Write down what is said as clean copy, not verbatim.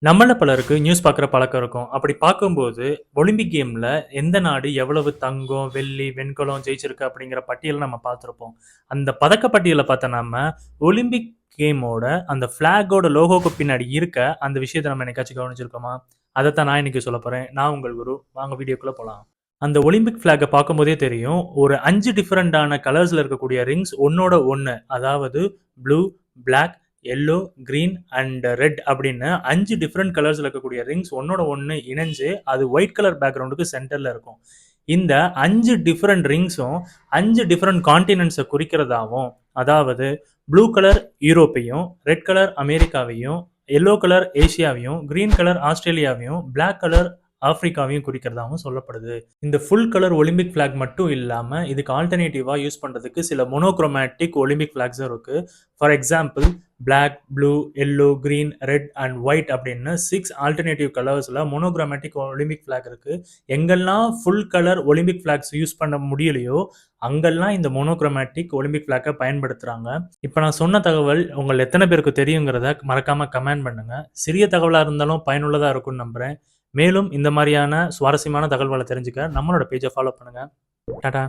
நம்மள பலருக்கு நியூஸ் பார்க்குற பழக்கம் இருக்கும். அப்படி பார்க்கும்போது, ஒலிம்பிக் கேம்ல எந்த நாடு எவ்வளவு தங்கம், வெள்ளி, வெண்கலம் ஜெயிச்சிருக்கு அப்படிங்கிற பட்டியல நம்ம பார்த்திருப்போம். அந்த பதக்க பட்டியல பார்த்த நாம, ஒலிம்பிக் கேமோட அந்த ஃபிளாகோட லோகோக்கு பின்னாடி இருக்க அந்த விஷயத்த நம்ம என்னைக்காச்சும் கவனிச்சிருக்கோமா? அதத்தான் நான் இன்னைக்கு சொல்லப் போறேன். நான் உங்கள் குரு. வாங்க வீடியோக்குள்ள போலாம். அந்த ஒலிம்பிக் ஃபிளாக பார்க்கும்போதே தெரியும். ஒரு 5 டிஃபரண்டான கலர்ஸ்ல இருக்கக்கூடிய ரிங்ஸ் ஒண்ணோட ஒண்ணு. அதாவது blue, black, yellow, green and red அப்படின்னு 5 டிஃபரெண்ட் கலர்ஸ்ல இருக்கக்கூடிய ரிங்ஸ் ஒன்னோட ஒண்ணு இணைஞ்சு அது ஒயிட் கலர் பேக்ரவுண்டுக்கு சென்டர்ல இருக்கும். இந்த 5 டிஃபரெண்ட் ரிங்ஸும் 5 டிஃபரெண்ட் கான்டினென்ட்ஸை குறிக்கிறதாவும், அதாவது ப்ளூ கலர் யூரோப்பையும், ரெட் கலர் அமெரிக்காவையும், எல்லோ கலர் ஏசியாவையும், கிரீன் கலர் ஆஸ்திரேலியாவையும், பிளாக் கலர் ஆப்பிரிக்காவையும் குறிக்கிறதாகவும் சொல்லப்படுது. இந்த ஃபுல் கலர் ஒலிம்பிக் ஃபிளாக் மட்டும் இல்லாம இதுக்கு ஆல்டர்னேட்டிவா யூஸ் பண்றதுக்கு சில மோனோக்ரோமேட்டிக் ஒலிம்பிக் ஃபிளாக்ஸும் இருக்கு. For example black, blue, yellow, green, red and white அப்படின்னு 6 ஆல்டர்னேட்டிவ் கலர்ஸ்ல மோனோக்ரோமேட்டிக் ஒலிம்பிக் ஃபிளாக் இருக்கு. எங்கெல்லாம் full colour Olympic flags use பண்ண முடியலையோ அங்கெல்லாம் இந்த மோனோக்ரோமேட்டிக் ஒலிம்பிக் ஃபிளாக்கை பயன்படுத்துறாங்க. இப்போ நான் சொன்ன தகவல் உங்கள் எத்தனை பேருக்கு தெரியுங்கிறத மறக்காம கமெண்ட் பண்ணுங்க. சிறிய தகவலாக இருந்தாலும் பயனுள்ளதாக இருக்கும்னு நம்புறேன். மேலும் இந்த மாதிரியான சுவாரஸ்யமான தகவல்களை தெரிஞ்சுக்க நம்மளோட பேஜை ஃபாலோ பண்ணுங்க. டாடா.